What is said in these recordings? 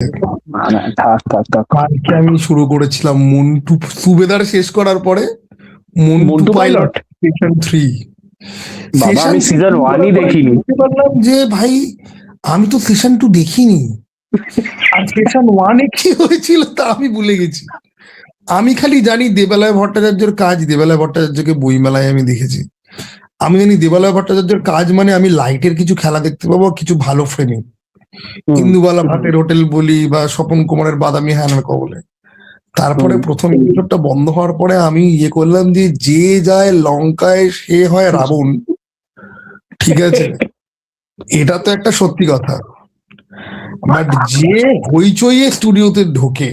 না না, থাক থাক থাক। কালকে আমি শুরু করেছিলাম মন্টু সুবেদার শেষ করার পরে Montu Montu pilot pilot season 3। বাবা, আমি সিজন 1-ই দেখিনি। বললাম যে ভাই আমি তো সিজন 2 দেখিনি, আর সিজন 1-এ কি হয়েছিল তা আমি ভুলে গেছি। আমি খালি জানি দেবালয় ভট্টাচার্যের কাজ, দেবালয় ভট্টাচার্যকে বইমেলায় আমি দেখেছি। আমি জানি দেবালয় ভট্টাচার্যের কাজ মানে আমি লাইটের কিছু খেলা দেখতে পাবো, কিছু ভালো ফ্রেমিং, ইন্দুবালা ভাতের হোটেল বলি বা স্বপন কুমারের বাদামি হ্যানার কবলে। তারপরে প্রথম এপিসোডটা বন্ধ হওয়ার পরে আমি ইয়ে করলাম যে যে যায় লঙ্কায় সে হয় রাবণ, ঠিক আছে, এটা তো একটা সত্যি কথা। বাট যে হইচইয়ে স্টুডিওতে ঢোকে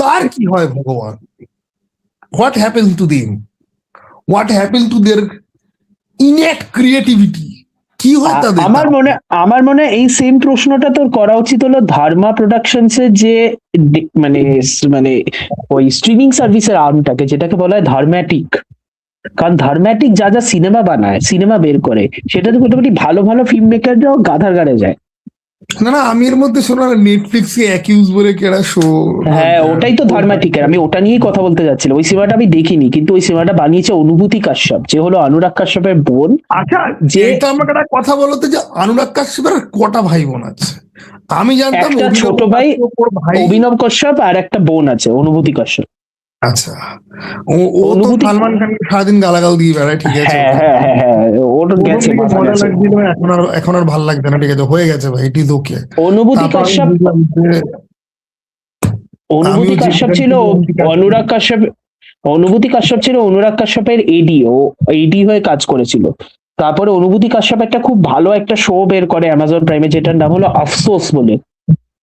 তার কি হয় ভগবান, what happens to them, what happen to their innate creativity, কি হয় তাদের? আমার মনে এই সেম প্রশ্নটা তোর করা উচিত হলো ধর্মা প্রোডাকশনস এর যে মানে মানে ওই স্ট্রিমিং সার্ভিসের আর্মটাকে, যেটাকে বলা হয় ধর্ম্যাটিক। কারণ ধর্ম্যাটিক যা যা সিনেমা বানায়, সিনেমা বের করে, সেটাতে মোটামুটি ভালো ভালো ফিল্ম মেকাররাও গাধার গাড়ে যায়। না না, আমি এর মধ্যে শোনা নেটফ্লিক্সে অ্যাকিউজ বলে কেরা শো। হ্যাঁ, ওটাই তো ধর্ম্যাটিকের, আমি ওটা নিয়েই কথা বলতে যাচ্ছিলাম। ওই সিনেমাটা আমি দেখিনি, কিন্তু ওই সিনেমাটা বানিয়েছে অনুভূতি কাশ্যপ, যে হলো অনুরাগ কাশ্যপের বোন। আচ্ছা, যে এটা আমাকে একটা কথা বলতে, যে অনুরাগ কাশ্যপের কটা ভাই বোন আছে? আমি জানতাম একটা ছোট ভাই অভিনব কাশ্যপ আর একটা বোন আছে অনুভূতি কাশ্যপ। আচ্ছা, ও তো সালমান খানকে সারাদিন গালাগাল দিয়ে বেড়ায়, ঠিক আছে। হ্যাঁ হ্যাঁ হ্যাঁ হ্যাঁ, ওটা গেছে, মাথা মজা গেছে। লাগছিল, এখন আর ভাল লাগছে না, ঠিক আছে, হয়ে গেছে ভাই, ইট ইজ ওকে। অনুভূতি কাশ্যপ ছিল অনুরাগ কাশ্যপ, অনুভূতি কাশ্যপ ছিল অনুরাগ কাশ্যপের এডি, ও এডি হয়ে কাজ করেছিল। তারপরে অনুভূতি কাশ্যপ একটা খুব ভালো একটা শো বের করে অ্যামাজন প্রাইমে, যেটার নাম হলো আফসোস বলে।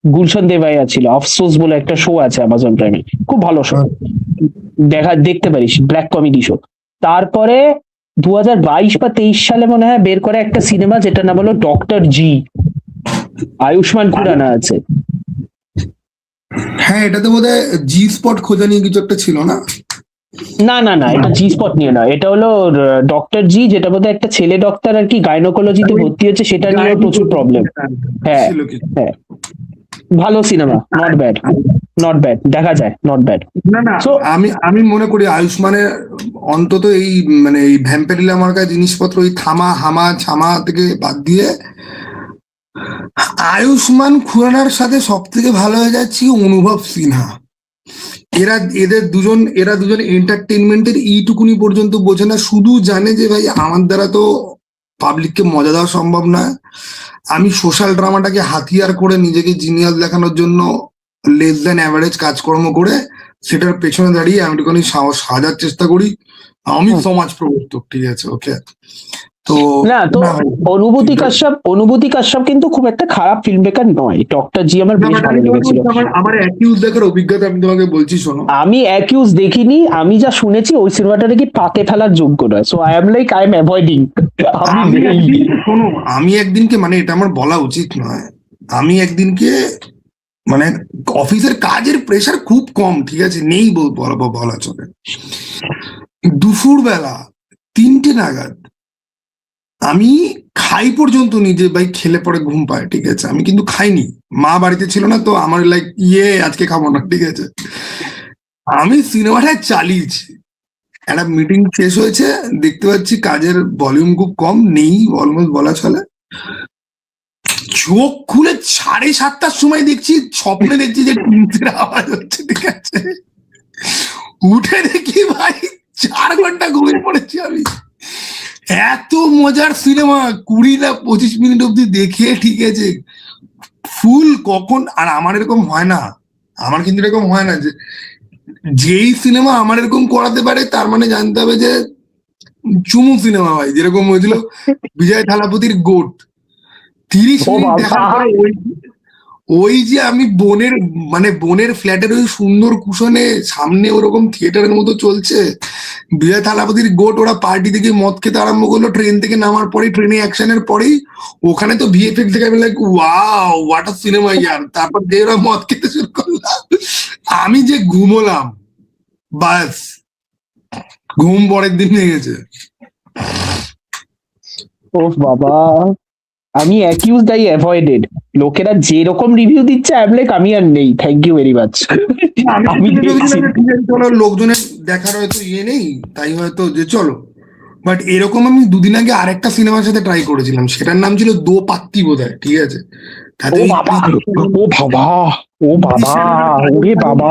গুলশন দেবাইয়া ছিল, আফসোস বলে একটা শো আছে অ্যামাজন প্রাইমে, খুব ভালো শো, দেখতে পারিস, ব্ল্যাক কমেডি শো। তারপরে 2022 বা 23 সালে মনে হয় বের করে একটা সিনেমা, যেটার নাম হলো ডক্টর জি, আয়ুষ্মান খুরানা আছে। হ্যাঁ, এটাতে বোধহয় জি স্পট খোঁজা নিয়ে কিছু একটা ছিল না? না না না, এটা জি স্পট নিয়ে না, এটা হলো ডক্টর জি, যেটা বোধহয় একটা ছেলে ডক্টর আর কি গাইনোকোলজিতে ভর্তি হচ্ছে, সেটা নিয়ে প্রচুর প্রবলেম। হ্যাঁ হ্যাঁ, ভালো cinema, not bad, not bad, দেখা যায়, নট ব্যাড। না না, আমি মনে করি আয়ুষ্মানের অন্তত এই মানে এই ভ্যাম্পেরিলা মার্কা জিনিসপত্র, ওই থামা হামা ছামা থেকে বাদ দিয়ে আয়ুষ্মান খুরানার সাথে সব থেকে ভালো হয়ে যাচ্ছি অনুভব সিনহা। এদের দুজন এন্টারটেনমেন্টের এইটুকুনি পর্যন্ত বোঝে না, শুধু জানে যে ভাই আমার দ্বারা তো পাবলিককে মজা দেওয়া সম্ভব না, আমি সোশ্যাল ড্রামাটাকে হাতিয়ার করে নিজেকে জিনিয়াস দেখানোর জন্য লেস দ্যান অ্যাভারেজ কাজকর্ম করে সেটার পেছনে দাঁড়িয়ে আমি একটুখানি সাহস সাজার চেষ্টা করি। আমি সমাজ প্রবর্তক, ঠিক আছে, ওকে। তো না তো অনুভূতি কাশ্যপ কিন্তু খুব একটা খারাপ ফিল্ম মেকার নয়। ডক্টর জি আমার বেশ ভালো লেগেছিল। আমার অ্যাকিউজ দেখার অভিজ্ঞতা আমি তোমাকে বলছি, শোনো। আমি অ্যাকিউজ দেখিনি, আমি যা শুনেছি ওই সিনেমাটা নাকি পাতে ফেলার যোগ্য নয়, সো আই এম অ্যাভয়েডিং। শোনো, আমি একদিনকে, মানে এটা আমার বলা উচিত নয়, আমি একদিনকে মানে অফিসের কাজের প্রেশার খুব কম, ঠিক আছে, নেই বলা চলে, দুপুর বেলা 3টে নাগাদ আমি খাই পর্যন্ত নিজে, ভাই খেলে পরে ঘুম পায়, ঠিক আছে, আমি কিন্তু খাইনি, মা বাড়িতে ছিল না, তো আমার লাইক আজকে খাবো না, ঠিক আছে, আমি সিনেমাটা চালিয়েছি। একটা মিটিং শেষ হয়েছে, দেখতে পাচ্ছি কাজের ভলিউম খুব কম, নেই অলমোস্ট বলা চলে, চোখ খুলে 7:30টার সময় দেখছি, স্বপ্নে দেখছি যে টিনের আওয়াজ হচ্ছে, ঠিক আছে, উঠে দেখি ভাই 4 ঘন্টা ঘুমিয়ে পড়েছি আমি। এত মজার সিনেমা, 20 না 25 মিনিট অব্দি দেখে, ঠিক আছে, ফুল কখন। আর আমার এরকম হয় না, আমার কিন্তু এরকম হয় না যে যেই সিনেমা আমার এরকম করাতে পারে, তার মানে জানতে হবে যে চুমু সিনেমা, ভাই, যেরকম হয়েছিল বিজয় থালাপতির গোট, 30 মিনিট দেখার পরে ওই যে আমি বোনের ফ্ল্যাটের ওই সুন্দর কুশনে সামনে ওরকম থিয়েটারের মতো চলছে বিজয় থালাপতির গোট, ওরা পার্টি থেকে মদ খেতে আরম্ভ করলো, ট্রেন থেকে নামার পরেই, ট্রেনে অ্যাকশনের পরেই ওখানে তো ভিএফএক্স থেকে আমি like wow what a cinema ইয়ার। তারপর যে ওরা মদ খেতে শুরু করলাম, আমি যে ঘুমোলাম, বাস ঘুম পরের দিন ভেঙেছে। ও বাবা, আমি অ্যাকিউজড আই অ্যাভয়েডেড। লোকেরা যেরকম রিভিউ দিচ্ছে আমি আর নেই, থ্যাংক ইউ ভেরি মাচ। আমি দেখছি চলো লোকজনের দেখার হয়তো ইয়ে নেই, তাই হয়তো যে চলো। বাট এরকম আমি দুদিন আগে আরেকটা সিনেমার সাথে ট্রাই করেছিলাম, সেটার নাম ছিল দো পাত্তি বোধহয়, ঠিক আছে? তাতে ও ওই বাবা, ও বাবা, ও বাবা, ওরে বাবা,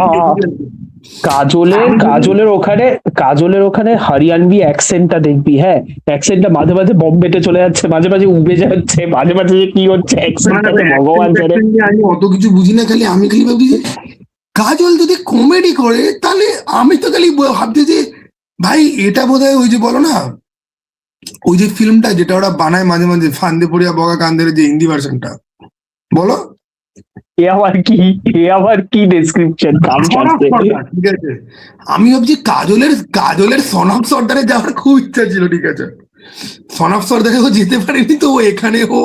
কাজলের ওখানে হরিয়ানবি অ্যাকসেন্টটা দেখবি, হ্যাঁ অ্যাকসেন্টটা মাঝে মাঝে বম্বেতে চলে যাচ্ছে, মাঝে মাঝে উবে যাচ্ছে, মাঝে মাঝে যে কি হচ্ছে অ্যাকসেন্টটাতে ভগবান জানে। আমি অত কিছু বুঝি না, খালি আমি খালি ভাবছি যে কাজল যদি কমেডি করে তাহলে আমি তো খালি ভাবছি যে ভাই এটা বোধহয় ওই যে বলো না, ওই যে ফিল্মটা যেটা ওরা বানায় মাঝে মাঝে ফান্দে পড়িয়া বগা কান্দের, যে হিন্দি ভার্সনটা বলো, এ আবার কি ডেসক্রিপশন কাম ছাড়ছে। ঠিক আছে, আমি ভাবছি কাজলের সন অফ সর্দারে যাওয়ার খুব ইচ্ছা ছিল, ঠিক আছে? সন অফ সর্দারে ও যেতে পারেনি, তো ও এখানে ও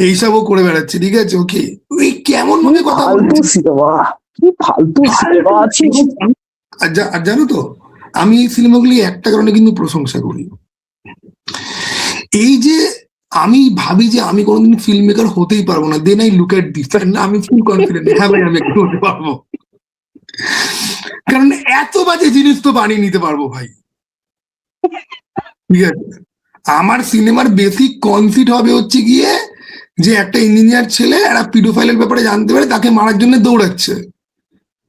এইসবও করে বেড়াচ্ছে, ঠিক আছে? ওকে, ওই কেমন ভাবে কথা ফালতু বলছে। সিনেমা, কি ফালতু সিনেমা আছে। আর জানো তো, আমি এই সিনেমাগুলি একটা কারণে কিন্তু প্রশংসা করি, এই যে আমি ভাবি যে আমি কোনোদিন ফিল্ম মেকার হতেই পারবো না, then I look at this, না আমি ফুল কনফিডেন্ট, হ্যাঁ ভাই আমি একটু হতে পারবো, কারণ এত বাজে জিনিস তো বানিয়ে নিতে পারবো ভাই, ঠিক আছে? আমার সিনেমার বেসিক কনসিপ্ট হবে হচ্ছে গিয়ে যে একটা ইঞ্জিনিয়ার ছেলে একটা পিডোফাইলের ব্যাপারে জানতে পারে, তাকে মারার জন্য দৌড়াচ্ছে,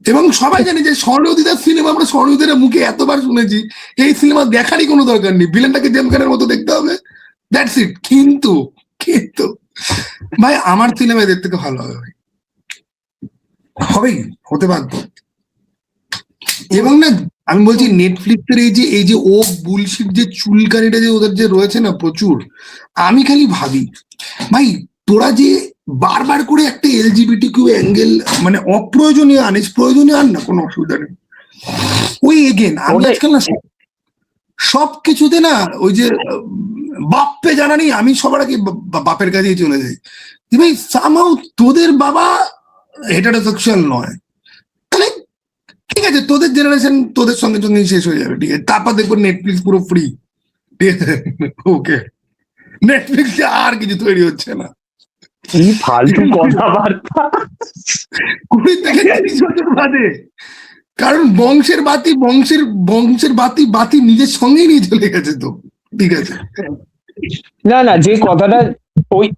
এবং সবাই জানে যে স্বর্ণদীদার সিনেমা আমরা স্বর্ণদীদের মুখে এতবার শুনেছি, এই সিনেমা দেখারই কোনো দরকার নেই, ভিলেনটাকে জেম খানের মতো দেখতে হবে, দ্যাটস ইট। কিন্তু কিন্তু ভাই আমার সিনেমা এদের থেকে ভালো হবে ভাই, হবেই, হতে বাধ্য। এবং না আমি বলছি নেটফ্লিক্সের এই যে ও বুলশিট যে চুলকানিটা যে ওদের যে রয়েছে না প্রচুর, আমি খালি ভাবি ভাই তোরা যে বারবার করে একটা এলজিবিটি কিউ অ্যাঙ্গেল মানে অপ্রয়োজনীয় আনিস, প্রয়োজনীয় আন না, কোনো অসুবিধা নেই। ওই এগেন আমি আজকাল না সব কিছুতে না ওই যে বাপ্পে জানা নেই, আমি সবার আগে বাপের কাছেই চলে যাই, ভাই সামহাউ তোদের বাবা হেটারোসেক্সুয়াল নয়, তাহলে ঠিক আছে তোদের জেনারেশন তোদের সঙ্গে সঙ্গে শেষ হয়ে যাবে, ঠিক আছে? তারপর দেখবো নেটফ্লিক্স পুরো ফ্রি, ঠিক আছে? ওকে, নেটফ্লিক্সে আর কিছু তৈরি হচ্ছে না, কি ফালতু কথাবার্তা। 20 থেকে 30 বছর বাদে, কারণ বংশের বাতি নিজের সঙ্গেই নিয়ে চলে গেছে তো, ঠিক আছে? না যে কথাটা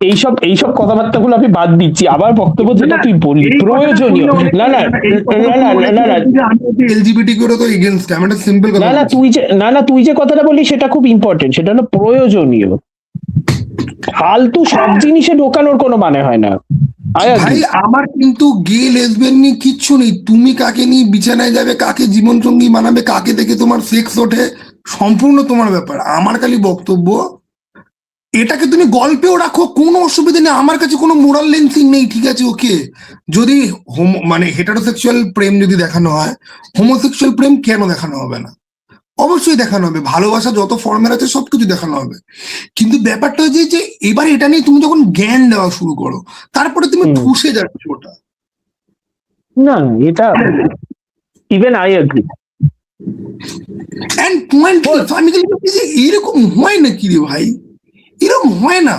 এইসব কথাবার্তা গুলো আমি বাদ দিচ্ছি, আবার বক্তব্য যেটা তুই বললি প্রয়োজনীয়, এলজিবিটি করে তো এগেইনস্ট, আমি একটা সিম্পল কথা তুই যে কথাটা বললি সেটা খুব ইম্পর্টেন্ট, সেটা হলো প্রয়োজনীয়। ফালতু সব জিনিসে ঢোকানোর কোনো মানে হয় না। ভাই আমার কিন্তু গে লেসবিয়ান নিয়ে কিচ্ছু নেই, তুমি কাকে নিয়ে বিছানায় যাবে, কাকে জীবন সঙ্গী মানাবে, কাকে দেখে তোমার সেক্স ওঠে, সম্পূর্ণ তোমার ব্যাপার। আমার খালি বক্তব্য এটাকে তুমি গল্পেও রাখো, কোনো অসুবিধা নেই, আমার কাছে কোনো মোরাল লেন্সিং নেই, ঠিক আছে? ওকে, যদি মানে হেটারোসেক্সুয়াল প্রেম যদি দেখানো হয়, হোমোসেক্সুয়াল প্রেম কেন দেখানো হবে না? অবশ্যই দেখানো হবে, ভালোবাসা যত ফর্মের আছে সবকিছু দেখানো হবে, কিন্তু ব্যাপারটা হচ্ছে যে এবার এটা নিয়ে তুমি যখন জ্ঞান দেওয়া শুরু করো, তারপরে তুমি ফুসে যাচ্ছ ওটা। না এটা even I agree. End point আমি যে এরকম হয় না কি রে ভাই, এরকম হয় না,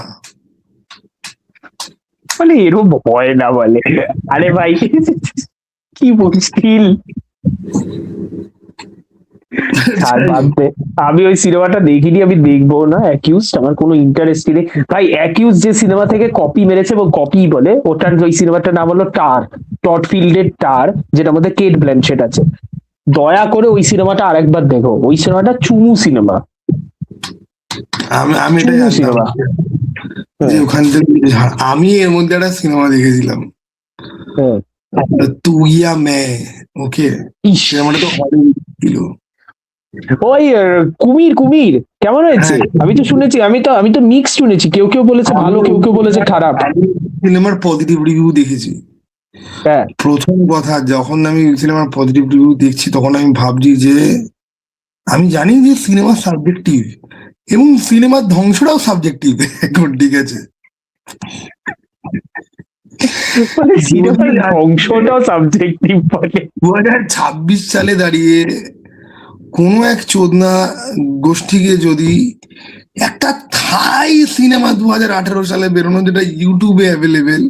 মানে এরকম হয় না বলে, আরে ভাই কি মুশকিল। আমি ওই সিনেমাটা দেখিনি, আমি দেখবো না। অ্যাকিউজড আমার কোনো ইন্টারেস্ট নেই ভাই। অ্যাকিউজ যে সিনেমা থেকে কপি মেরেছে এবং কপি বলে, ওটার ওই সিনেমাটার নাম হলো টড ফিল্ডের টার, যেটার মধ্যে কেট ব্ল্যানচেট আছে। দয়া করে ওই সিনেমাটা আরেকবার দেখো, ওই সিনেমাটা চুমু সিনেমা। আমি সিনেমা যে ওখান থেকে আমি এর মধ্যে একটা সিনেমা দেখেছিলাম, তুইয়া মে, ওকে, সিনেমাটা তো ছিল ওই কুমির কেমন হয়েছে? আমি তো শুনেছি, আমি তো মিক্স শুনেছি, কেউ বলেছে ভালো, কেউ বলেছে খারাপ। সিনেমার পজিটিভ রিভিউ দেখেছি। প্রথম কথা, যখন আমি সিনেমার পজিটিভ রিভিউ দেখছি তখন আমি ভাবছি যে আমি জানি যে সিনেমা সাবজেক্টিভ এবং সিনেমার ধ্বংসটাও সাবজেক্টিভ, এখন ঠিক আছে? ধ্বংসটাও সাবজেক্টিভ বলে। 2026 সালে দাঁড়িয়ে কোনো এক চোদনা গোষ্ঠীকে যদি একটা থাই সিনেমা 2018 সালে বেরোনো, যেটা ইউটিউবে অ্যাভেলেবেল,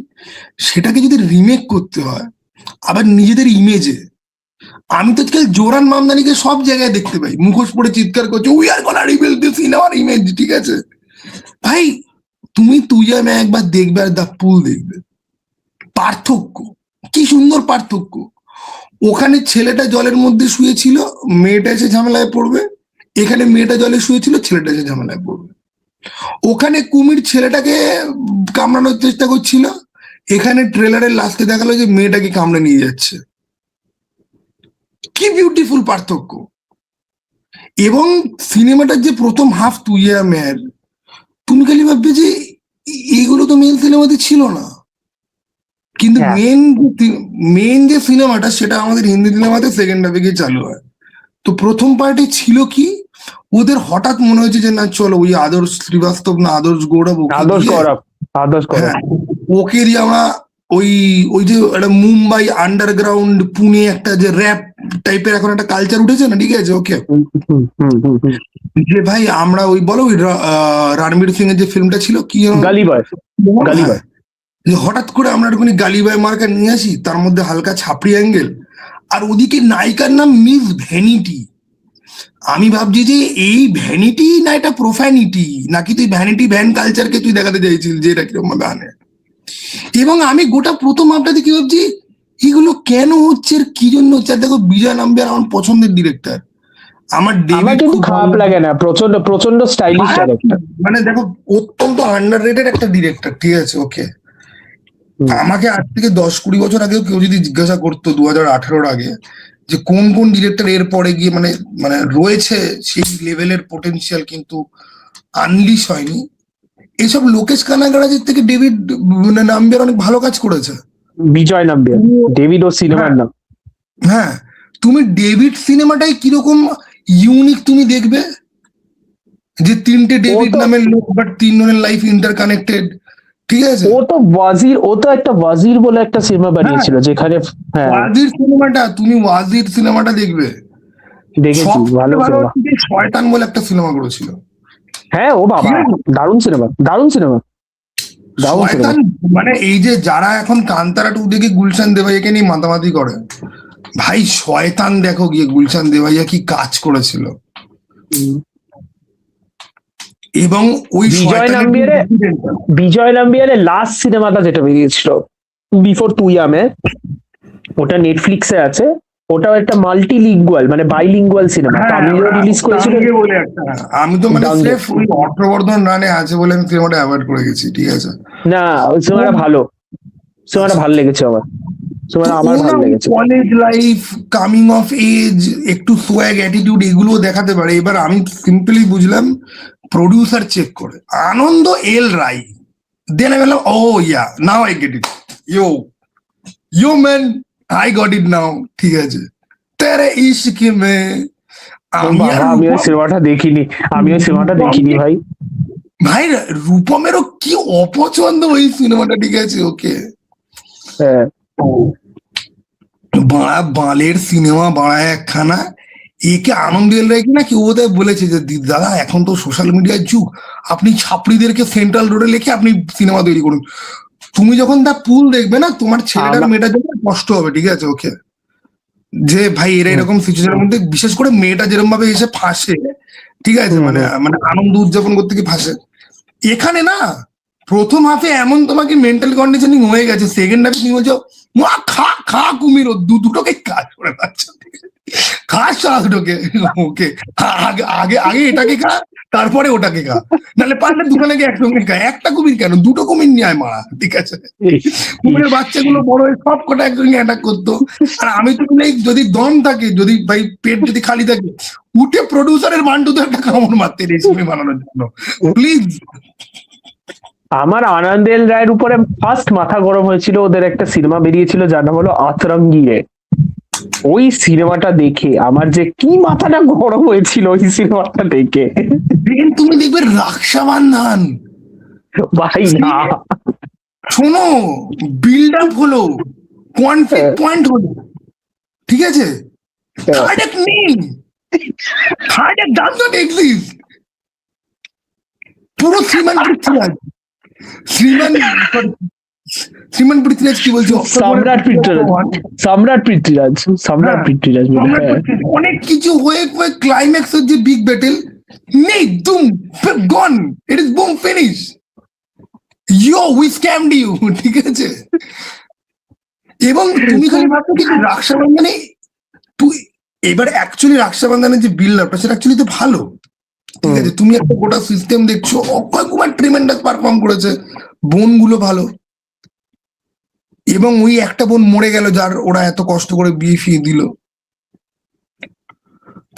সেটাকে যদি রিমেক করতে হয় আবার নিজেদের ইমেজে, আমি তো আজকাল জোরান মামদানিকে সব জায়গায় দেখতে পাই, মুখোশ পরে চিৎকার করছে we are gonna rebuild this সিনেমার ইমেজ, ঠিক আছে ভাই? তুমি তুই আমি একবার দেখবে আর দ্য পুল দেখবে, পার্থক্য কি সুন্দর পার্থক্য। ওখানে ছেলেটা জলের মধ্যে শুয়েছিল, মেয়েটা এসে ঝামেলায় পড়বে। এখানে মেয়েটা জলে শুয়েছিল, ছেলেটা এসে ঝামেলায় পড়বে। ওখানে কুমির ছেলেটাকে কামড়ানোর চেষ্টা করছিল, এখানে ট্রেলারের লাস্টে দেখালো যে মেয়েটাকে কামড়ে নিয়ে যাচ্ছে। কি বিউটিফুল পার্থক্য। এবং সিনেমাটার যে প্রথম হাফ তুই মেয়ের, তুমি খালি ভাববে যে এইগুলো তো মেন সিনেমাতে ছিল না, কিন্তু হ্যাঁ। মেন যে সিনেমাটা সেটা আমাদের হিন্দি সিনেমাতে সেকেন্ড হাফে গিয়ে চালু হয়। তো প্রথম পার্টে ছিল কি, ওদের হঠাৎ মনে হয়েছে যে না চলো ওই আদর্শ শ্রীবাস্তব না আদর্শ গৌরব, আদর্শ গৌরব। হ্যাঁ ওকে দিয়ে আমরা ওই ওই যে একটা মুম্বাই আন্ডারগ্রাউন্ড পুনে একটা যে র্যাপ টাইপের এখন একটা কালচার উঠেছে না, ঠিক আছে ওকে, যে ভাই আমরা ওই বলো ওই রণবীর সিং এর যে ফিল্মটা ছিল কি গালি বয়। গালি বয়। যে হঠাৎ করে আমরা একটুখানি গালিবাই মার্কা নিয়ে আসি, তার মধ্যে হালকা ছাপড়ি অ্যাঙ্গেল, আর ওদিকে নায়িকার নাম মিস ভ্যানিটি। আমি ভাবছি যে এই ভ্যানিটি না এটা প্রোফ্যানিটি, নাকি তুই ভ্যানিটি ভ্যান কালচারকে তুই দেখাতে চাইছিস যে এটা কিরকম ভাবে আনে। এবং আমি গোটা প্রথম হাফটাতে কি ভাবছি এগুলো কেন হচ্ছে আর কি জন্য হচ্ছে। আর দেখো বিজয় নাম্বিয়ার আমার পছন্দের ডিরেক্টর, আমার কিন্তু খারাপ লাগে না, প্রচন্ড প্রচন্ড স্টাইলিশ ডাইরেক্টর, মানে দেখো অত্যন্ত আন্ডাররেটেড একটা ডিরেক্টর, ঠিক আছে ওকে। আমাকে আজ থেকে 10-20 বছর আগেও কেউ যদি জিজ্ঞাসা করতো 2018 আগে যে কোন কোন ডিরেক্টর এর পরে গিয়ে মানে মানে রয়েছে সেই লেভেলের পোটেনশিয়াল কিন্তু আনলিশ হয়নি, এইসব লোকেশ কানাগড়াজের থেকে ডেভিড নাম্বিয়ার অনেক ভালো কাজ করেছে। বিজয় নাম্বিয়ার, ডেভিড ও সিনেমার নাম। হ্যাঁ তুমি ডেভিড সিনেমাটাই কিরকম ইউনিক তুমি দেখবে, যে তিনটে ডেভিড নামের লোক বাট তিনজনের লাইফ ইন্টারকানেক্টেড, ঠিক আছে। ও তো একটা ওয়াজির বলে একটা সিনেমা বানিয়েছিল যেখানে, ওয়াজির সিনেমাটা তুমি ওয়াজির সিনেমাটা দেখবে, দেখেছি, ভালো সিনেমা। শয়তান বলে একটা সিনেমা করেছিল, হ্যাঁ ও বাবা দারুণ সিনেমা, দারুণ সিনেমা, দারুণ সিনেমা। শয়তান। মানে এই যে যারা এখন কান্তারা 2 দেখে গুলশান দেভাইয়াকে নিয়ে মাতামাতি করে, ভাই শয়তান দেখো গিয়ে গুলশান দেভাইয়া কি কাজ করেছিল। এবং ওই বিজয় নাম্বিয়ারের লাস্ট সিনেমাটা যেটা বেরিয়েছিল বিফোর তুই আমে, ওটা নেটফ্লিক্সে আছে। ওটাও একটা মাল্টিলিঙ্গুয়াল মানে বাইলিঙ্গুয়াল সিনেমা, তামিলেও রিলিজ করেছিল। আমি তো মানে স্রেফ ওই অর্থবর্ধন রানে আছে বলে আমি সিনেমাটা অ্যাভয়েড করে গেছি, ঠিক আছে। না ওই সিনেমাটা ভালো, সিনেমাটা ভালো লেগেছে আমার, সিনেমাটা আমার ভালো লেগেছে। College life, coming of age, একটু সোয়াগ অ্যাটিটিউড এগুলো দেখাতে পারে। এবার আমি সিম্পলি বুঝলাম প্রডিউসার চেক করে আনন্দ এল রাই, দেন আমি বললাম oh yeah now I get it, yo man I got it now, ঠিক আছে। তেরে ইশক মে আমি ওই সিনেমাটা দেখিনি, ভাই। ভাই রূপমেরও কি অপছন্দ ওই সিনেমাটা, ঠিক আছে ওকে। বাড়া বালের সিনেমা, বাড়া একখানা। একে আনন্দ এল রায় কিনা কি ও বলেছে যে দাদা এখন তো সোশ্যাল মিডিয়ার যুগ, আপনি ছাপড়িদেরকে সেন্ট্রাল রোডে লিখে আপনি সিনেমা তৈরি করুন। তুমি যখন দা পুল দেখবে না, তোমার ছেলেটার মেয়েটার জন্য কষ্ট হবে, ঠিক আছে ওকে। যে ভাই এরা এরকম সিচুয়েশনের মধ্যে, বিশেষ করে মেয়েটা যেরকম ভাবে এসে ফাঁসে, ঠিক আছে, মানে মানে আনন্দ উদযাপন করতে গিয়ে ফাঁসে। এখানে না প্রথম হাফে এমন তোমাকে মেন্টাল কন্ডিশনিং হয়ে গেছে, সেকেন্ড হাফে তুমি বলছো মা খা খা কুমির, দুটোকে কাজ করে পাচ্ছ, খাস দুটোকে ওকে। আগে আগে আগে এটাকে খা, তারপরে ওটাকে খা, নাহলে পারলে দুখানে একসঙ্গে খা। একটা কুমির কেন, দুটো কুমির নিয়ে আয় মা, ঠিক আছে। কুমিরের বাচ্চাগুলো বড় হয়ে সব কটা একসঙ্গে অ্যাটাক করতো। আর আমি তো যদি দম থাকে, যদি ভাই পেট যদি খালি থাকে, উঠে প্রডিউসারের মান্টুতে একটা কামড় মারতে রেসিপি বানানোর জন্য, প্লিজ। আমার আনন্দ এল রায়ের উপরে ফার্স্ট মাথা গরম হয়েছিল, ওদের একটা সিনেমা বেরিয়েছিল যার নাম হলো আতরঙ্গিয়ে। ওই সিনেমাটা দেখে আমার যে কি মাথাটা গরম হয়েছিল ওই সিনেমাটা দেখে। তুমি দেখবে রাক্ষাবান্ধন, ভাই না শোনো, বিল্ড আপ হলো, কনফ্লিক্ট পয়েন্ট হলো, ঠিক আছে। থার্ড এক নেই, থার্ড এক ডাজ নট এক্সিস্ট। পুরো শ্রীমান পৃথ্বীরাজ কি বলছি, সম্রাট পৃথ্বীরাজ বলে, হ্যাঁ। অনেক কিছু হয়ে ক্লাইম্যাক্স যে বিগ ব্যাটেল নেই, দুম gone, it is boom finish, yo we scammed you, ঠিক আছে। এবং তুমি খালি ভাবছো কি রাক্ষাবন্ধনে তুই এবার অ্যাকচুয়ালি রাক্ষাবন্ধনের যে বিল্ড আপটা সেটা অ্যাকচুয়ালি তো ভালো, ঠিক আছে। তুমি একটা গোটা সিস্টেম দেখছো, অক্ষয় কুমার ট্রিমেন্ডাস পারফর্ম করেছে, বোনগুলো ভালো, এবং ওই একটা বোন মরে গেল যার ওরা এত কষ্ট করে বিয়ে ফিয়ে দিল।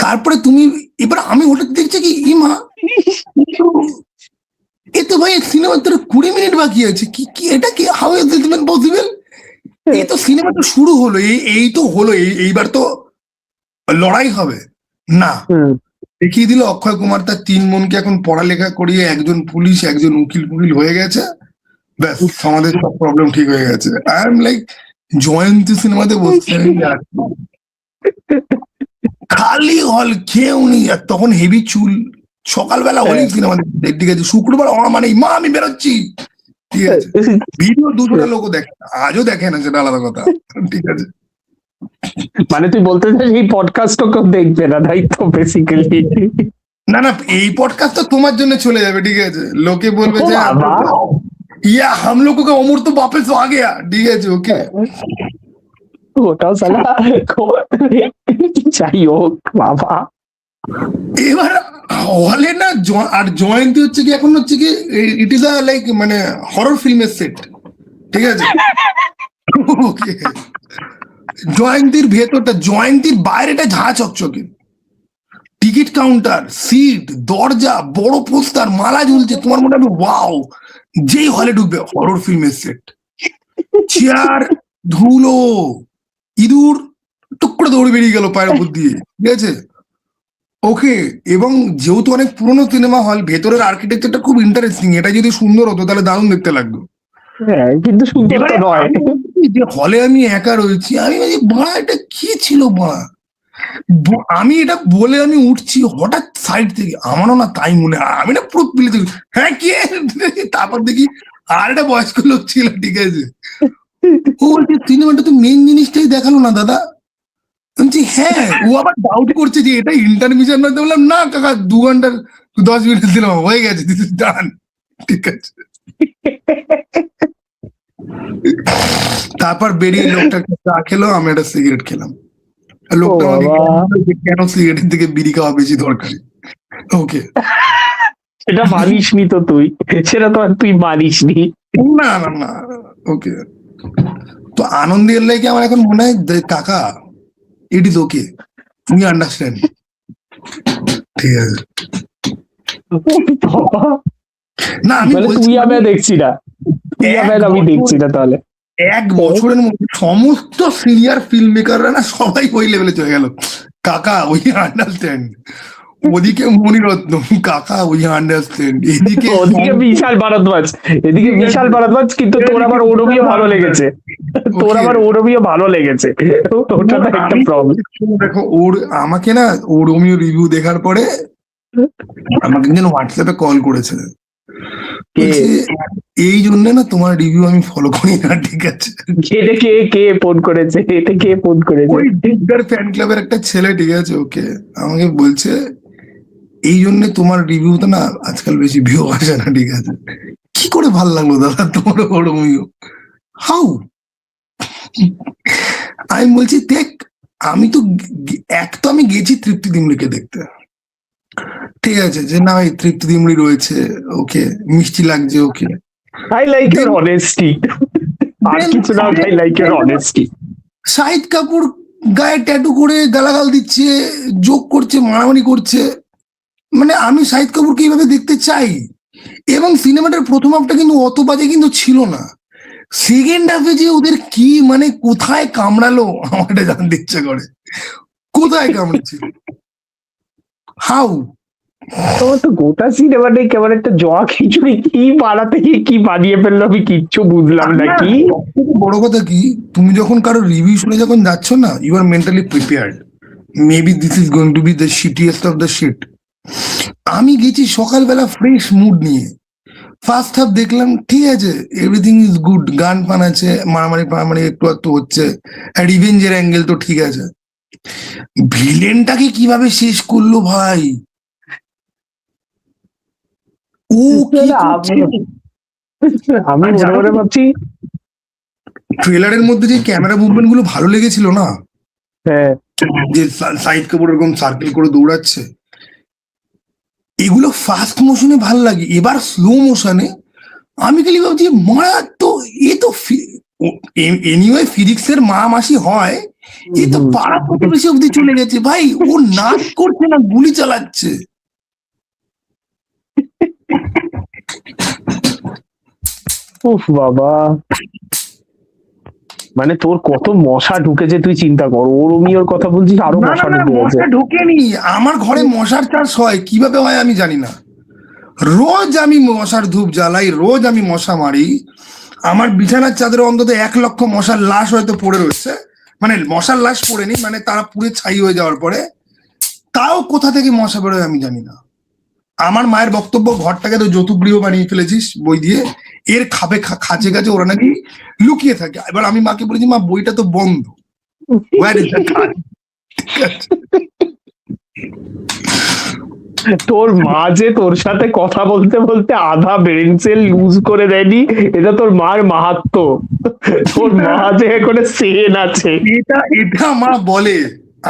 তারপরে তুমি এবার আমি ওটা দেখছি কি ইমা, এ তো ভাই সিনেমার তোর 20 মিনিট বাকি আছে, কি কি এটা কি, how is this even possible? এই তো সিনেমাটা শুরু হলো, এই তো হলো, এইবার তো লড়াই হবে না, দেখিয়ে দিল অক্ষয় কুমার তার 3 বোনকে এখন পড়ালেখা করিয়ে একজন পুলিশ একজন উকিল হয়ে গেছে, ব্যাস আমাদের সব প্রবলেম ঠিক হয়ে গেছে। আই এম লাইক জয়ন্তী সিনেমাতে বসছে খালি হল কেউ নেই, আর তখন হেভি চুল, সকালবেলা হলেই সিনেমা দেখতে, ঠিক আছে। শুক্রবার মানে মা আমি বেরোচ্ছি, ঠিক আছে। ভিডিও 200টা লোকও দেখে, আজও দেখে না, সেটা আলাদা কথা, ঠিক আছে। মানে তুই বলতে চাস এই পডকাস্টও কেউ দেখবে না, তাই তো বেসিক্যালি? না এই পডকাস্ট তো তোমার জন্য চলে যাবে, ঠিক আছে। লোকে বলবে যে ইয়া হাম লোগোं का उम्र तो वापस आ गया, ঠিক আছে, ওকে। ওটাও সালা যাই হোক বাবা। এবার হলে না, আর জয়ন্তী হচ্ছে কি এখন হচ্ছে কি ইট ইজ আ লাইক মানে হরর ফিল্মের সেট, ঠিক আছে। ওকে, জয়ন্তীর ভেতরটা, জয়ন্তীর বাইরেটা ঝাঁ চকচকে, টিকিট কাউন্টার, সিট, দরজা, বড় পোস্টার, মালা ঝুলছে, তোমার মনে হবে ওয়াও, যেই হলে ঢুকবে হরর ফিল্মের সেট, চেয়ার, ধুলো, ইঁদুর টুক করে দৌড়ে বেরিয়ে গেল পায়ের উপর দিয়ে, ঠিক আছে, ওকে। এবং যেহেতু অনেক পুরোনো সিনেমা হল, ভেতরের আর্কিটেকচারটা খুব ইন্টারেস্টিং, এটা যদি সুন্দর হতো তাহলে দারুণ দেখতে লাগতো, হ্যাঁ, কিন্তু সুন্দর তো নয়। যে হলে আমি একা রয়েছি, আমি বাড়া এটা কি ছিল বাড়া, আমি এটা বলে আমি উঠছি, হঠাৎ সাইড থেকে আমারও না তাই মনে হয়, আমি না পুরো পিলে দেখি হ্যাঁ কে, তারপর দেখি আর একটা বয়স্ক লোক ছিল, ঠিক আছে। ও বলছে সিনেমাটা তো মেন জিনিসটাই দেখালো না দাদা, বলছি হ্যাঁ। ও আবার ডাউট করছে যে এটা ইন্টারমিশন নয়, বললাম না কাকা 2 ঘন্টার 10 মিনিট সিনেমা হয়ে গেছে, দিস ইজ ডান, ঠিক আছে। তারপর বেরিয়ে লোকটা চা খেলো, আমি একটা সিগারেট খেলাম, লোকটা আমাকে কেন সিগারেটের দিকে বিড়ি খাওয়া বেশি দরকারি, ওকে। সেটা মানিসনি তো তুই, সেটা তো আর তুই মানিসনি। না ওকে। তো আনন্দের লাইকে আমার এখন মনে হয় কাকা ইট ইজ ওকে, তুমি আন্ডারস্ট্যান্ড, ঠিক আছে। না আমি তুই আমি দেখছি না, আমি দেখছি না, তাহলে 1 বছরের মধ্যে সমস্ত সিনিয়র ফিল্ম মেকাররা না সবাই ওই লেভেলে চলে গেল, কাকা উই আন্ডারস্ট্যান্ড, ওদিকে মণিরত্ন, কাকা উই আন্ডারস্ট্যান্ড, ওদিকে বিশাল ভারদ্বাজ, কিন্তু তোর আবার ওরবিও ভালো লেগেছে, ভালো লেগেছে, ওটা তো একটা প্রবলেম। দেখো আমাকে না ওরমিও রিভিউ দেখার পরে আমাকে যেন হোয়াটসঅ্যাপে কল করেছে, এই জন্য না তোমার রিভিউ আমি ফলো করি না, ঠিক আছে। কে ফোন করেছে, ওই ডিগদার ফ্যান ক্লাবের একটা ছেলে, ঠিক আছে, ওকে আমাকে বলছে এই জন্য তোমার রিভিউতে না আজকাল বেশি ভিউ আসে না, ঠিক আছে। কি করে ভাল লাগলো দাদা তোমার ওরমিও, হাউ? আমি বলছি দেখ, আমি তো আমি গেছি তৃপ্তি দিমড়িকে দেখতে, ঠিক আছে, যে না এই তৃপ্তি দিমড়ি রয়েছে, ওকে মিষ্টি লাগছে, ওকে। আই লাইক ইউর অনেস্টি, আর কিছু না, I like your honesty. Shahid Kapoor গায়ে ট্যাটু করে গালাগাল দিচ্ছে, জোক করছে, মারামারি করছে, মানে আমি শাহিদ কাপুরকে এইভাবে দেখতে চাই। এবং সিনেমাটার প্রথম হাফটা কিন্তু অত বাজে কিন্তু ছিল না, সেকেন্ড হাফে যে ওদের কি মানে কোথায় কামড়ালো আমার এটা জানতে ইচ্ছে করে, কোথায় কামড়েছিল, হাউ? তোমার তো গোটা সিনেমাটাই কেমন একটা জয়া খিচুড়ি, কি বানাতে গিয়ে কি বানিয়ে ফেললো আমি কিচ্ছু বুঝলাম না। কি বড় কথা কি, তুমি যখন কারো রিভিউ শুনে যখন যাচ্ছ না, you are mentally prepared, maybe this is going to be the shittiest of the shit. আমি গেছি সকালবেলা ফ্রেশ মুড নিয়ে, ফার্স্ট হাফ দেখলাম ঠিক আছে, everything is good, gun fun আছে, মারামারি ফারামারি একটু একটু হচ্ছে, রিভেঞ্জের অ্যাঙ্গেল তো ঠিক আছে। ভিলেনটাকে কিভাবে শেষ করলো ভাই, ও কি করছে? আমি মনে মনে ভাবছি ট্রেলারের মধ্যে যে ক্যামেরা মুভমেন্ট গুলো ভালো লেগেছিল না, হ্যাঁ যে সাইড কাপড় এরকম সার্কেল করে দৌড়াচ্ছে, এগুলো ফাস্ট মোশনে ভাল লাগে। এবার স্লো মোশনে আমি খালি ভাবছি মারা তো, এ তো এনিওয়ে ফিজিক্সের মা মাসি হয়, এ তো পাড়া প্রতিবেশী অব্দি চলে গেছে ভাই, ও নাচ করছে না গুলি চালাচ্ছে। উফ বাবা, মানে তোর কত মশা ঢুকেছে তুই চিন্তা কর, ও রোমিওর কথা বলছিস, আরো না না মশা না, ঢুকে গেছে। মশা ঢোকেনি, আমার ঘরে মশার চাষ হয়, কিভাবে হয় আমি জানি না। রোজ আমি মশার ধূপ জ্বালাই, রোজ আমি মশা মারি, আমার বিছানার চাদরে অন্তত 1,00,000 মশার লাশ হয়তো পড়ে রয়েছে, মানে মশার লাশ পড়েনি, মানে তারা পুড়ে ছাই হয়ে যাওয়ার পরে, তাও কোথা থেকে মশা বেরোয় আমি জানি না। আমার মায়ের বক্তব্য, ঘরটাকে তো যৌতুগৃহ বানিয়ে ফেলেছিস বই দিয়ে, এর খাবে খাঁচে কাছে ওরা নাকি লুকিয়ে থাকে। এবার আমি মাকে বলেছি, মা বইটা তো বন্ধ, Where is the খাঁচ? ঠিক আছে। তোর মা যে তোর সাথে কথা বলতে বলতে আধা ব্রেন সেল লুজ করে দেয়নি, এটা তোর মার মাহাত্ম্য। তোর মা যে করে সেন আছে। এটা এটা মা বলে,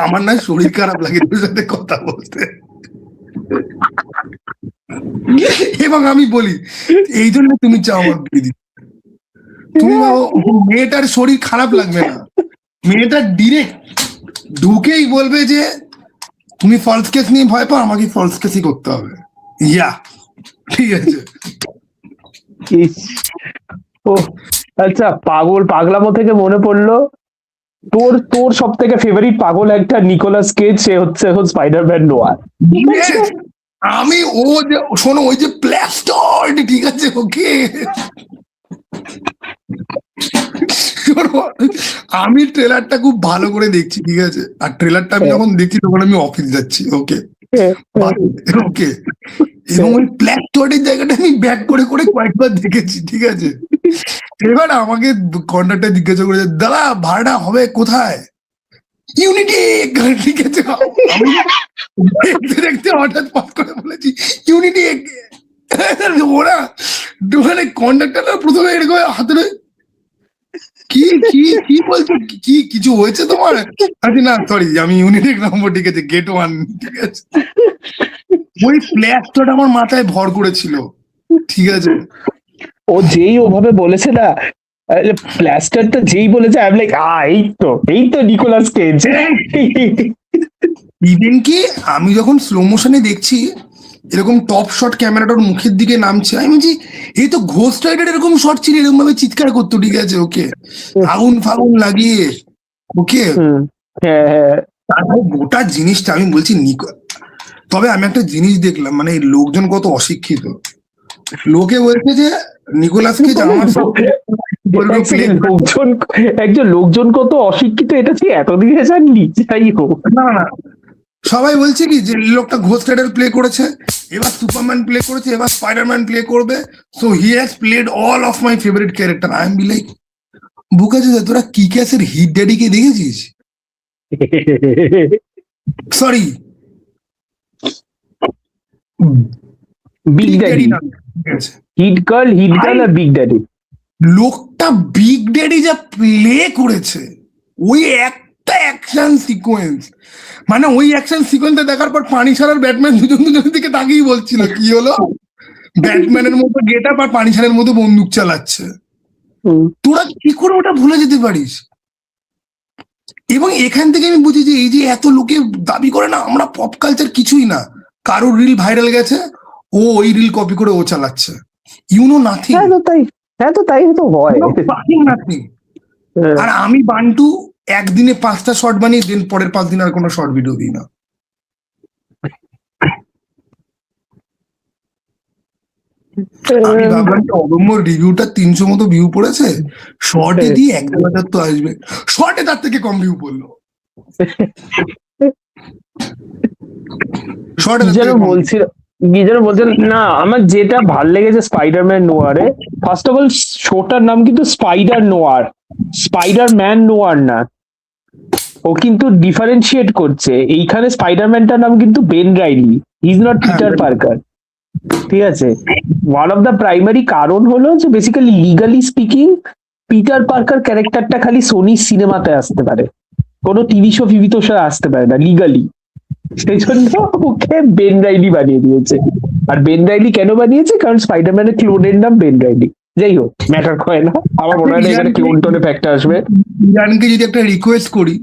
আমার না শরীর খারাপ লাগে তোর সাথে কথা বলতে, এবং আমি বলি এই জন্য তুমি চাও আমার বিয়ে দিতে। তুমি ভাবো মেয়েটার শরীর খারাপ লাগবে না, মেয়েটা ডিরেক্ট ঢুকেই বলবে যে তুমি ফলস কেস নিয়ে ভয় পাও, আমাকে ফলস কেসই করতে হবে, ইয়া ঠিক আছে। ইস, ও আচ্ছা, পাগলামো থেকে মনে পড়লো, তোর তোর সব থেকে ফেভারিট পাগল একটা নিকোলাস কেজ, সে হচ্ছে স্পাইডারম্যান নোয়ার। Yes! আমি ও যে শোনো, ওই যে প্লাস্টর্ড, ঠিক আছে, ওকে আমি ট্রেলারটা খুব ভালো করে দেখছি, ঠিক আছে, আর ট্রেলারটা আমি যখন দেখছি তখন আমি অফিস যাচ্ছি, ওকে ওকে, এবং ওই প্লাস্টর্ডের জায়গাটা আমি ব্যাক করে করে কয়েকবার দেখেছি, ঠিক আছে। এবার আমাকে কন্ডাক্টর জিজ্ঞাসা করেছে, দাদা ভাড়াটা হবে কোথায়, ইউনিটি, ঠিক আছে। আমি দেখতে দেখতে হঠাৎ পাস করে বলেছি ইউনিটি। ওরা মানে কন্ডাক্টরটা প্রথমে এরকম হাতে কি কি কি বলছো, কি কিছু হয়েছে তোমার? আচ্ছা না সরি, আমি ইউনিটেক নম্বর, ঠিক আছে, গেট 1, ঠিক আছে। ওই ফ্ল্যাশটা আমার মাথায় ভর করেছিল, ঠিক আছে। ও যেই ওভাবে বলেছে না, প্লাস্টারটা যেই বলেছে, আমি লাইক এই তো নিকোলাস কেজ। ইভেন কি আমি যখন স্লো মোশনে দেখছি এরকম টপ শট ক্যামেরাটার মুখের দিকে নামছে, আমি বলছি এই তো ঘোস্ট রাইডার এরকম শট ছিল, এরকম ভাবে চিৎকার করতো, ঠিক আছে, ওকে আগুন ফাগুন লাগিয়ে, ওকে। হ্যাঁ হ্যাঁ, তারপর গোটা জিনিসটা আমি বলছি তবে আমি একটা জিনিস দেখলাম, মানে এই লোকজন কত অশিক্ষিত, লোকে বলছে যে নিকোলাসকে আমার একজন লোকজন কত অশিক্ষিত, এটা তুই এতদিনে জানলি? যাই হোক, না না, সবাই বলছে কি যে লোকটা ঘোস্ট রাইডার প্লে করেছে, এবার সুপারম্যান প্লে করেছে, এবার স্পাইডারম্যান প্লে করবে, so he has played all of my favourite character. I am be like, বুকাছে তোরা কিক-অ্যাসের হিট ড্যাডিকে দেখেছিস? Sorry, Big Daddy, Hit Girl আর বিগ ড্যাডি। লোকটা বিগ ড্যাডি যা প্লে করেছে, ওই একটা অ্যাকশন সিকোয়েন্স, মানে ওই অ্যাকশন সিকোয়েন্সটা দেখার পর পানি ছাড়ার ব্যাটম্যান দুজনের দিকে তাকিয়ে বলছিল কি হলো, ব্যাটম্যানের মতো গেট আপ আর পানি ছাড়ার মতো বন্দুক চালাচ্ছে, তোরা কি করে ওটা ভুলে যেতে পারিস? এবং এখান থেকে আমি বুঝি যে এই যে এত লোকে দাবি করে না আমরা পপ কালচার কিছুই না, কারোর রিল ভাইরাল গেছে, ও ওই রিল কপি করে ও চালাচ্ছে, ইউ নো নাথিং। হ্যাঁ তো তাই তো হয়, নাথিং। আর আমি বান্টু একদিনে 5টা শর্ট বানিয়ে দেন, পরের 5 দিন আর কোনো শর্ট ভিডিও দিই না। আমি ভাবলাম অদম্য রিভিউটা 300 মতো ভিউ পড়েছে, শর্টে দিয়ে 1,000 তো আসবে, শর্টে তার থেকে কম ভিউ পড়লো। যেন বলছিল কি যেন বলছেন না, আমার যেটা ভাল লেগেছে স্পাইডারম্যান নোয়ারে, ফার্স্ট অফ অল শোটার নাম কিন্তু spider noir, spider man noir না। ও কিন্তু ডিফারেন্সিয়েট করছে, এইখানে স্পাইডারম্যানটার নাম কিন্তু Ben Riley, is not Peter Parker. ঠিক আছে, ওয়ান অফ দ্য প্রাইমারি কারণ হলো যে basically legally speaking Peter Parker ক্যারেক্টারটা খালি সোনি সিনেমাতে আসতে পারে, কোনো টিভি শো ফিভি তো আসতে পারে না লিগালি। সেই জন্য ওকে বেন রাইলি বানিয়ে দিয়েছে। আর বেন রাইলি কেন বানিয়েছে, কারণ স্পাইডারম্যানের ক্লোনের নাম বেন রাইলি। যাই হোক, ম্যাটার করে না, আমার মনে হয় না এখানে ক্লোন টোনে ফ্যাক্টর আসবে। ইরানকে যদি একটা রিকোয়েস্ট করি,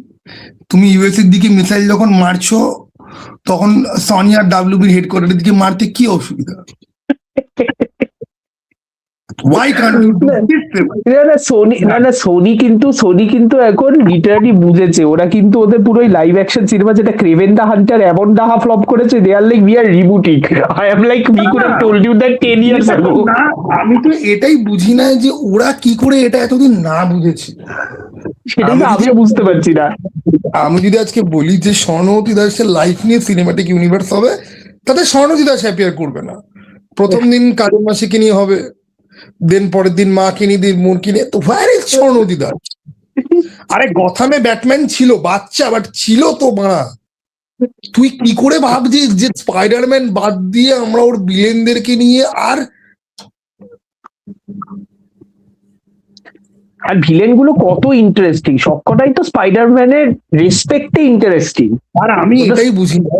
তুমি ইউএস এর দিকে মিসাইল যখন মারছো তখন সনি আর ডাব্লিউবির হেডকোয়ার্টারের দিকে মারতে কি অসুবিধা? Why can't you do this? Sony কিন্তু এখন লিটারালি বুঝেছে, ওরা কিন্তু ওদের পুরো লাইভ অ্যাকশন সিনেমা যেটা ক্রেভেন দা হান্টার এমন দা ফ্লপ করেছে, they are like we are rebooting. I am like we could have told you that 10 years ago. আমি তো এটাই বুঝি না যে ওরা কি করে এটা এতদিন না বুঝেছে। সেটাই তো আমিও বুঝতে পারছি না। আমি যদি আজকে বলি যে স্বর্ণবতী দাসের লাইফ নিয়ে সিনেমাটিক ইউনিভার্স হবে, তাতে স্বর্ণবতী দাস অ্যাপিয়ার করবে না। প্রথম দিন কাজল মাসিকে নিয়ে হবে, দেন পরের দিন মাকে নিয়ে, দিন মুরকি নিয়ে, তো হোয়ার ইজ স্বর্ণবতী দাস? আরে গথামে ব্যাটম্যান ছিল বাচ্চা, বাট ছিল তো মারা। তুই কি করে ভাবছিস যে স্পাইডারম্যান বাদ দিয়ে আমরা ওর ভিলেনদেরকে নিয়ে আর ভিলেন গুলো কত ইন্টারেস্টিং, সবকটাই তো স্পাইডারম্যানের রেসপেক্টে ইন্টারেস্টিং। আর আমি এটাই বুঝি না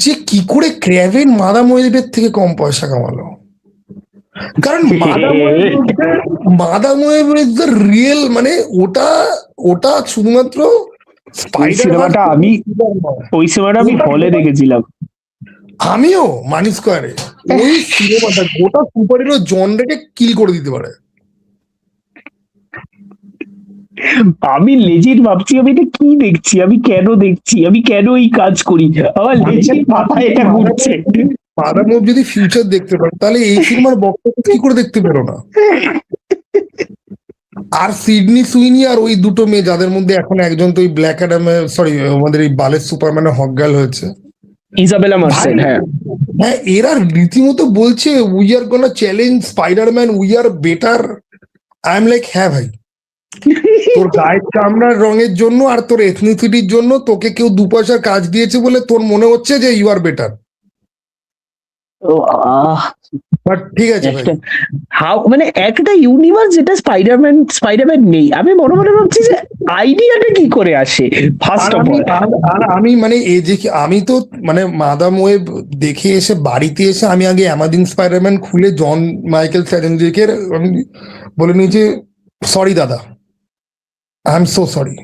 যে কি করে ক্র্যাভেন মাদাম ওয়েবের থেকে কম পয়সা কামালো। কারণ Madame Web is the real, মানে ওটা ওটা শুধুমাত্র সিনেমাটা ওই সিনেমাটা আমি হলে দেখেছিলাম। আমিও মানি স্কোয়ারে ওই সিনেমাটা গোটা সুপার হিরো জনরাকে কিল করে দিতে পারে। আমি লেজিট ভাবছি আমি এটা কি দেখছি, আমি কেন দেখছি, আমি কেন এই কাজ করি, আমার লেজিট মাথায় এটা ঘুরছে। মাদাম ওয়েব যদি ফিউচার দেখতে পারো তাহলে এই সিনেমার বক্স অফিস কি করে দেখতে পারো না? আর সিডনি সুইনি আর ওই দুটো মেয়ে যাদের মধ্যে এখন একজন তো ওই ব্ল্যাক অ্যাডামে, সরি আমাদের এই বালের সুপারম্যানে হকগার্ল হয়েছে, ইজাবেলা মার্সেন। হ্যাঁ হ্যাঁ, এরা রীতিমতো বলছে we are gonna challenge Spiderman, we are better. I am like হ্যাঁ ভাই, তোর গায়ের চামড়ার রঙের জন্য আর তোর এথনিসিটির জন্য তোকে কেউ 2 পয়সার কাজ দিয়েছে বলে তোর মনে হচ্ছে যে ইউ আর বেটার। বাট ঠিক আছে ভাই, মানে একটা ইউনিভার্স যেটা স্পাইডারম্যান নেই, আমি মনে মনে ভাবছি যে আইডিয়াটা কি করে আসে ফার্স্ট অফ অল। আর আমি মানে এই যে আমি তো মানে মাদাম ওয়েব দেখে এসে বাড়িতে এসে আমি আগে অ্যামাজিং স্পাইডারম্যান খুলে জন মাইকেল স্যারেনজিকের আমি বলে নিয়েছি সরি দাদা, আই এম সো সরি।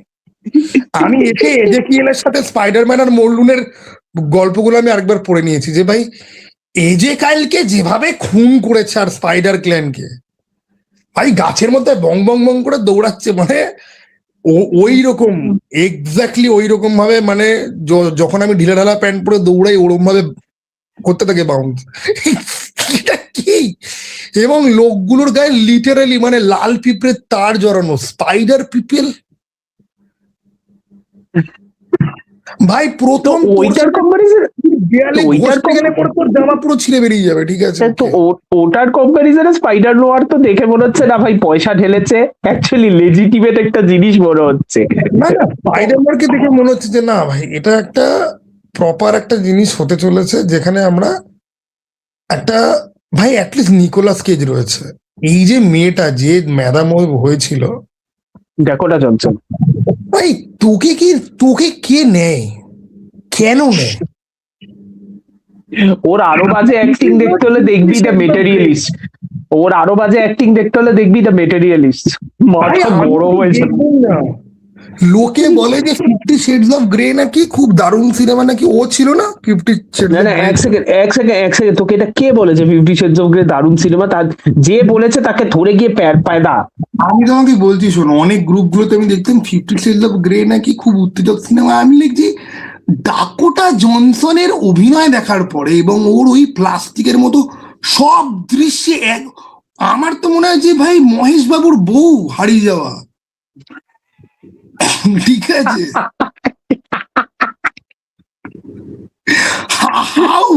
আমি এসে এজেকিয়েলের সাথে স্পাইডারম্যান আর মোরলুনের গল্পগুলো আমি আরেকবার পড়ে নিয়েছি যে ভাই এজেকাইলকে যেভাবে খুন করেছে আর স্পাইডার ক্ল্যানকে, ভাই গাছের মধ্যে বং বং বং করে দৌড়াচ্ছে, মানে ওই রকম এক্স্যাক্টলি ওই রকম ভাবে, মানে যখন আমি ঢিলা ঢালা প্যান্ট পরে দৌড়াই ওরকম ভাবে করতে থাকে বাউন্স। এটা কি? এবং লোকগুলোর গায়ে লিটারালি মানে লাল পিঁপড়ের তার জড়ানো, স্পাইডার পিপল। ভাই প্রথম ওইটার কম্পারিজন, জামা পুরো ছিঁড়ে বেরিয়ে যাবে, ঠিক আছে? তো ওটার কম্পারিজনে স্পাইডার নোয়ার তো দেখে মনে হচ্ছে না ভাই পয়সা ঢেলেছে, অ্যাকচুয়ালি লেজিটিমেট একটা জিনিস মনে হচ্ছে। না না, স্পাইডারম্যানকে দেখে মনে হচ্ছে যে না ভাই এটা একটা প্রপার একটা জিনিস হতে চলেছে, যেখানে আমরা একটা ভাই অ্যাটলিস্ট নিকোলাস কেজ রয়েছে, এই যে মেয়েটা যে ম্যাডাম হয়েছিল ডাকোটা জনসন, ভাই তোকে কে নেয়, কেন নেয়? ওর আরো বাজে অ্যাক্টিং দেখতে হলে দেখবি দ্য মেটেরিয়ালিস্ট, ওর আরো বাজে অ্যাক্টিং দেখতে হলে দেখবি দ্য মেটেরিয়ালিস্ট। মাথা গরম হয়েছে। লোকে বলে যে 50 শেডস অফ গ্রে নাকি খুব দারুণ সিনেমা, নাকি ও ছিল না 50 শেডস? না না, এক সেকেন্ড, তোকে এটা কে বলেছে 50 শেডস অফ গ্রে দারুণ সিনেমা? তার যে বলেছে তাকে ধরে গিয়ে পায়দা। আমি তোমাকে বলছি শোনো, অনেক গ্রুপগুলোতে আমি দেখতাম 50 শেডস অফ গ্রে নাকি খুব উত্তেজক সিনেমা। আমি লিখছি ডাকোটা জনসনের অভিনয় দেখার পরে এবং ওর ওই প্লাস্টিকের মতো সব দৃশ্যে আমার তো মনে হয় যে ভাই মহেশ বাবুর বউ হারিয়ে যাওয়া, ঠিক আছে? হাউ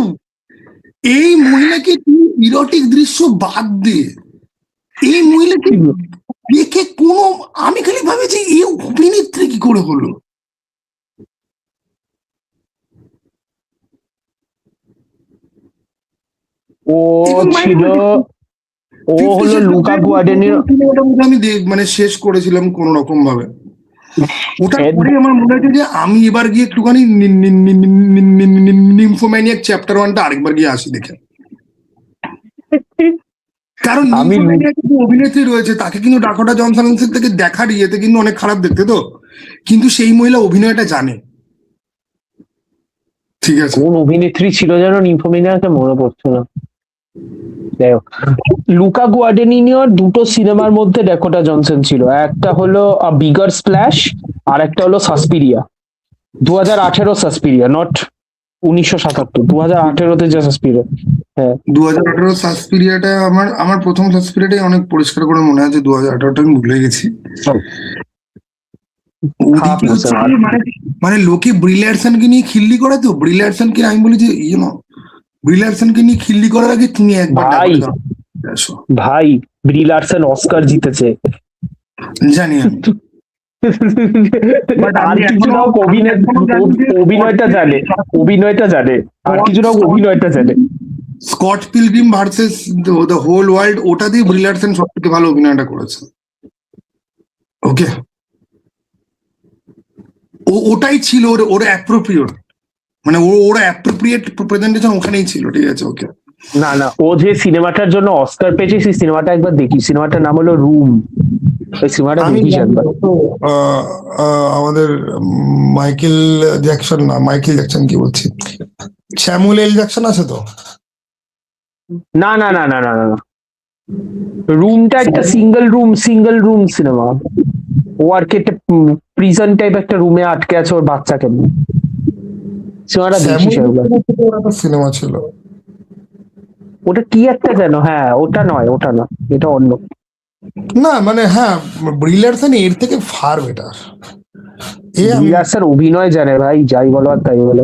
এই মহিলাকে তুমি ইরোটিক দৃশ্য বাদ দিয়ে এই মহিলাকে দেখে কোনো, আমি খালি ভাবি যে এই অভিনেত্রী কি করে হলো। ও ছিল, ও হলো লুকা গুয়ার্ডিনির। আমি মানে শেষ করেছিলাম কোন রকম ভাবে, ওটা পরে আমার মনে হচ্ছে যে আমি এবার গিয়ে একটুখানি নিম্ফোম্যানিয়াক চ্যাপ্টার 1টা আরেকবার গিয়ে আসি দেখে। কারণ অভিনেত্রী রয়েছে, তাকে কিন্তু ডাকোটা জনসনের থেকে দেখার ইয়েতে কিন্তু অনেক খারাপ দেখতে, তো কিন্তু সেই মহিলা অভিনয়টা জানে। ঠিক আছে, কোন অভিনেত্রী ছিল যেন নিম্ফোম্যানিয়াকে মনে পড়ছে না। লুকা গুয়ার্ডিনির দুটো সিনেমার মধ্যে ডাকোটা জনসন ছিল, একটা হলো বিগার স্প্ল্যাশ আর একটা হলো সাসপিরিয়া। 2018 সাসপিরিয়া, নট 1977, 2018-তে যে সাসপিরিয়া। হ্যাঁ, 2018 সাসপিরিয়াটা আমার প্রথম সাসপিরিয়াটাই অনেক পরিষ্কার করে মনে আছে, 2018টা আমি ভুলে গেছি। মানে লোকে ব্রিলারসনকে নিয়ে খিল্লি করে, তো ব্রিলারসনকে আমি বলি যে ব্রিলারসনকে নিয়ে খিল্লি করার আগে তুমি একবার ভাই ব্রিলারসন অস্কার জিতেছে জানি আমি, আর কিছু না অভিনয়টা জানে, আর কিছু না অভিনয়টা জানে। Scott Pilgrim versus the whole world, ওটাতেই ব্রিলারসন সব থেকে ভালো অভিনয়টা করেছে। ওকে, ওটাই ছিল ওর অ্যাপ্রোপ্রিয়েট, মানে ওর অ্যাপ্রোপ্রিয়েট প্রেজেন্টেশন ওখানেই ছিল। ঠিক আছে, ওকে। না, ও যে সিনেমাটার জন্য অস্কার পেয়েছে সেই সিনেমাটা একবার দেখি, সিনেমাটার নাম হলো রুম। ওই সিনেমাটা দেখিস একবার। আমাদের মাইকেল জ্যাকসন কি বলছি, স্যামুয়েল এল জ্যাকসন আছে তো? না, রুমটা একটা সিঙ্গেল রুম সিনেমা। ও আর কি একটা প্রিজন টাইপ একটা রুমে আটকে আছে ওর বাচ্চাকে নিয়ে। সিনেমাটা দেখিস একবার। সিনেমা ছিল ওটা কি একটা যেন, হ্যাঁ ওটা নয়, এটা অন্য। না মানে হ্যাঁ, ব্রিলারসন এর থেকে ফার বেটার। ব্রিলারসন অভিনয় জানে ভাই, যাই বলো আর তাই বলো।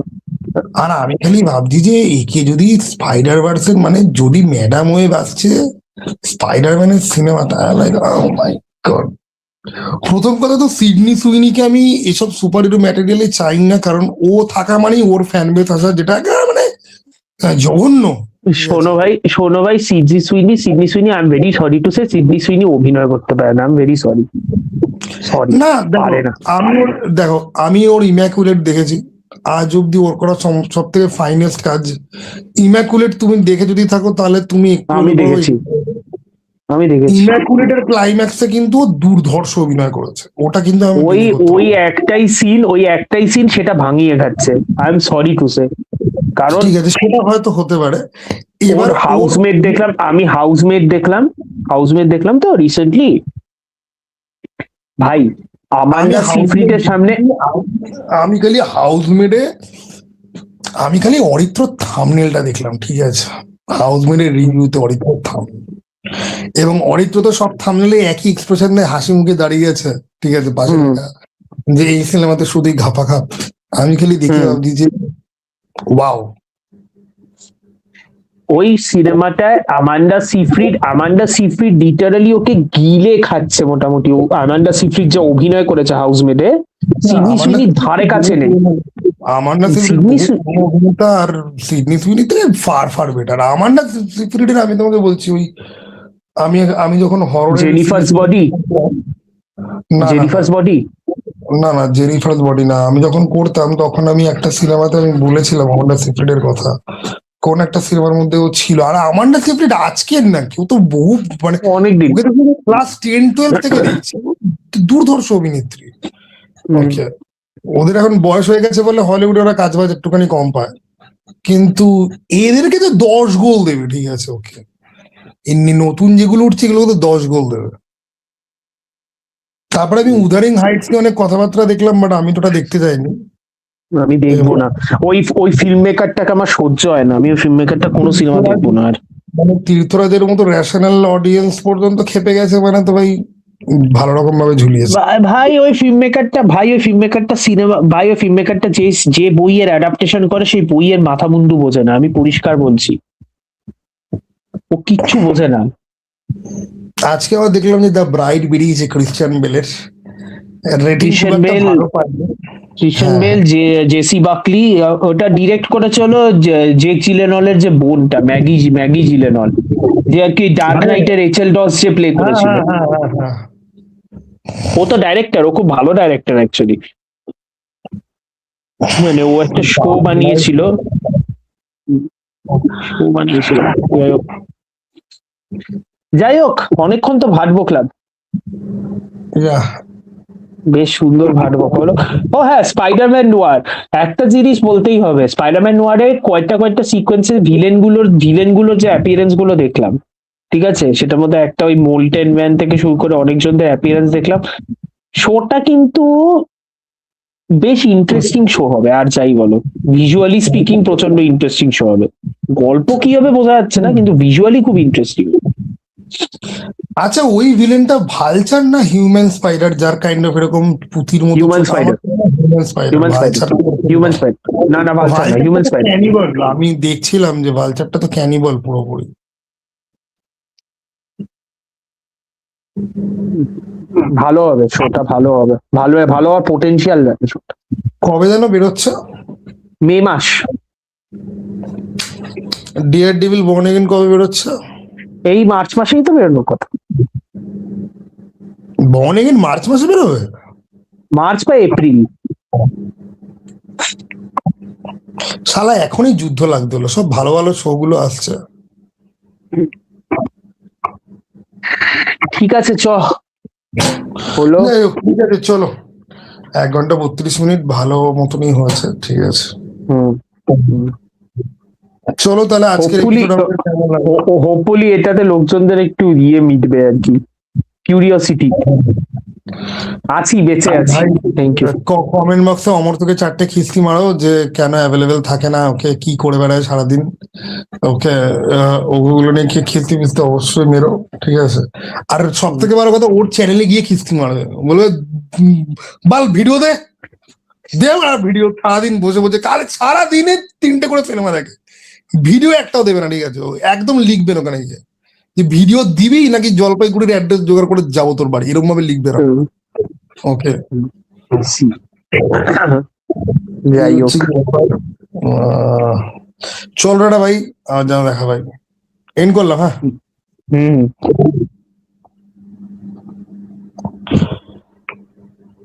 আর আমি খালি ভাবছি যে একে যদি স্পাইডার ভার্সের, মানে যদি ম্যাডাম হয়ে বাঁচছে স্পাইডারম্যানের সিনেমাটা, লাইক ও মাই গড। প্রথম কথা তো সিডনি সুইনিকে আমি এসব সুপার হিরো ম্যাটেরিয়ালে চাই না, কারণ ও থাকা মানেই ওর ফ্যান বেস আসা, যেটা মানে জঘন্য। শোনো ভাই, Sydney Sweeney I am very sorry to say, Sydney Sweeney অভিনয় করতে পারে না, আই এম ভেরি সরি। না দেখো, আমি ওর ইম্যাকুলেট দেখেছি, আজ অব্দি ওর করা সব থেকে ফাইনেস্ট কাজ ইম্যাকুলেট। তুমি দেখে যদি থাকো তাহলে তুমি, আমি দেখেছি ইম্যাকুলেটের ক্লাইম্যাক্সে কিন্তু দুর্ধর্ষ অভিনয় করেছে, ওটা কিন্তু ওই একটাই সিন সেটা ভাঙিয়ে খাচ্ছে, আই এম সরি টু সে। কারণ ঠিক আছে, সেটা হয়তো হতে পারে। এবার হাউসমেট দেখলাম তো রিসেন্টলি ভাই, আমান্ডা সিফ্রিডের সামনে। আমি খালি অরিত্র থাম্বনেলটা দেখলাম, ঠিক আছে, হাউসমেটের রিভিউতে অরিত্র থাম্বনেল, এবং অরিত্র তো সব থাম্বনেলে একই এক্সপ্রেশন নিয়ে হাসি মুখে দাঁড়িয়ে আছে, ঠিক আছে, পাশে যে এই সিনেমাতে শুধুই ঘাপা খাপ। আমি খালি দেখে ভাবছি যে ওয়াও। ওই সিনেমাটায় আমান্ডা সিফ্রিড লিটারালি ওকে গিলে খাচ্ছে মোটামুটি। আমান্ডা সিফ্রিড যে অভিনয় করেছে হাউসমেটে, সিডনি সুইনি ধারে কাছে নেই। আমান্ডা আর সিডনি সুইনি থেকে ফার বেটার। আমান্ডা সিফ্রিডের আমি তোমাকে বলছি, ওই আমি যখন হরর জেনিফারস বডি না জেনিফারস বডি না, আমি যখন করতাম তখন আমি একটা সিনেমাতে আমি বলেছিলাম আমান্ডা সিফ্রিডের কথা, কোন একটা সিনেমার মধ্যে ও ছিল। আর আমান্ডা সিফ্রিড আজকের না, কেউ তো বহু মানে অনেকদিন ক্লাস 10-12 থেকে দেখছি, দুর্ধর্ষ অভিনেত্রী। ওদের এখন বয়স হয়ে গেছে বলে হলিউডে ওরা কাজ বাজ একটুখানি কম পায়, কিন্তু এদেরকে তো 10 গোল দেবে, ঠিক আছে, ওকে। এমনি নতুন যেগুলো উঠছে এগুলো তো 10 গোল দেবে। তারপরে আমি উদারিং হাইটস নিয়ে অনেক কথাবার্তা দেখলাম, বাট আমি তো ওটা দেখতে যাইনি। আমি দেখবো না, ওই ফিল্ম মেকারটাকে আমার সহ্য হয় না, আমি ওই ফিল্ম মেকারটা কোনো সিনেমা দেখবো না আর। মানে তীর্থরাজের মতো র্যাশনাল অডিয়েন্স পর্যন্ত খেপে গেছে, মানে তো ভাই ভালো রকম ভাবে ঝুলিয়েছে ভাই। ওই ফিল্ম মেকারটা যে বইয়ের অ্যাডাপ্টেশন করে সেই বইয়ের মাথা মুন্ডু বোঝে না, আমি পরিষ্কার বলছি। ও কিচ্ছু বোঝে না। আজকে আবার দেখলাম যে দ্য ব্রাইড বেরিয়েছে ক্রিশ্চিয়ান বেলের, রেটিং খুব ক্রিশ্চিয়ান একটা বেল, ভালো পায়নি। ক্রিশ্চিয়ান হ্যাঁ, বেল, জেসি বাকলি, ওটা ডিরেক্ট করেছে হলো জেক জিলেনলের যে বোনটা, ম্যাগি জিলেনল, যে আর কি ডার্ক মানে নাইটের এইচএল ডস যে প্লে হ্যাঁ করেছিল। হ্যাঁ হ্যাঁ হ্যাঁ হ্যাঁ। ও তো ডাইরেক্টর, ও খুব ভালো ডাইরেক্টর অ্যাকচুয়ালি। মানে ও একটা শো বানিয়েছিল, যাই হোক, যাই হোক, অনেকক্ষণ তো ভাট বকলাম, Yeah. বেশ সুন্দর ভাট বকা হলো। ও হ্যাঁ, স্পাইডারম্যান নোয়ার একটা জিনিস বলতেই হবে, স্পাইডারম্যান নোয়ারে কয়েকটা সিকোয়েন্সে ভিলেনগুলোর যে অ্যাপিয়ারেন্স গুলো দেখলাম, ঠিক আছে, সেটার মধ্যে একটা ওই মোল্টেন ম্যান থেকে শুরু করে অনেকজনদের অ্যাপিয়ারেন্স দেখলাম। শোটা কিন্তু বেশ ইন্টারেস্টিং শো হবে, আর যাই বলো, ভিজুয়ালি স্পিকিং প্রচন্ড ইন্টারেস্টিং শো হবে। গল্প কি হবে বোঝা যাচ্ছে না, কিন্তু ভিজুয়ালি খুব ইন্টারেস্টিং। আচ্ছা, ওই ভিলেনটা ভালচার না হিউম্যান স্পাইডার, যার কাইন্ড অফ এরকম পুতির মতো হিউম্যান চোখ? Spider, human spider, human spider, vulture human spider, না ভালচার না, হিউম্যান স্পাইডার। ক্যানিবল। আমি দেখছিলাম যে ভালচারটা তো ক্যানিবল পুরোপুরি। ভালো হবে শোটা, ভালো হবে, ভালো হওয়ার পোটেনশিয়াল রাখে শোটা। কবে যেন বেরোচ্ছে? মে মাস। ডিয়ার ডেভিল বর্ন এগেইন কবে বেরোচ্ছে? এই মার্চ মাসেই তো বেরোনোর কথা। বর্ন এগেইন মার্চ মাসে বেরোবে? মার্চ বা এপ্রিল। শালা এখনই যুদ্ধ লাগতে হলো, সব ভালো ভালো শো গুলো আসছে। ঠিক আছে, হলো। যাই হোক, ঠিক আছে, চলো। 1 ঘন্টা 32 মিনিট ভালো মতনই হয়েছে, ঠিক আছে। হুম, চলো তাহলে আজকের হোপফুলি এটাতে লোকজনদের একটু মিটবে আর কি, কিউরিওসিটি। আছি, বেঁচে আছি। Thank you. কমেন্ট বক্সে অমর্তকে 4টে খিস্তি মারো যে কেন অ্যাভেলেবেল থাকে না, ওকে কি করে বেড়ায় সারাদিন, ওকে ওগুলো নিয়ে খিস্তি ফিস্তি অবশ্যই মেরো, ঠিক আছে। আর সব থেকে বড় কথা, ওর চ্যানেলে গিয়ে খিস্তি মারবে, বলবে বাল ভিডিও দে আর ভিডিও সারাদিন বসে বসে, কাল সারাদিনে 3টে করে সিনেমা দেখে, ভিডিও একটাও দেবে না, ঠিক আছে। ও একদম লিখবে না ওখানে গিয়ে যে ভিডিও দিবি নাকি জলপাইগুড়ির অ্যাড্রেস জোগাড় করে যাবো তোর বাড়ি, এরকম ভাবে লিখবে না। ওকে, যাই হোক, চল রে ভাই, আর যা দেখা ভাই, এন্ড করলাম, হ্যাঁ। হুম।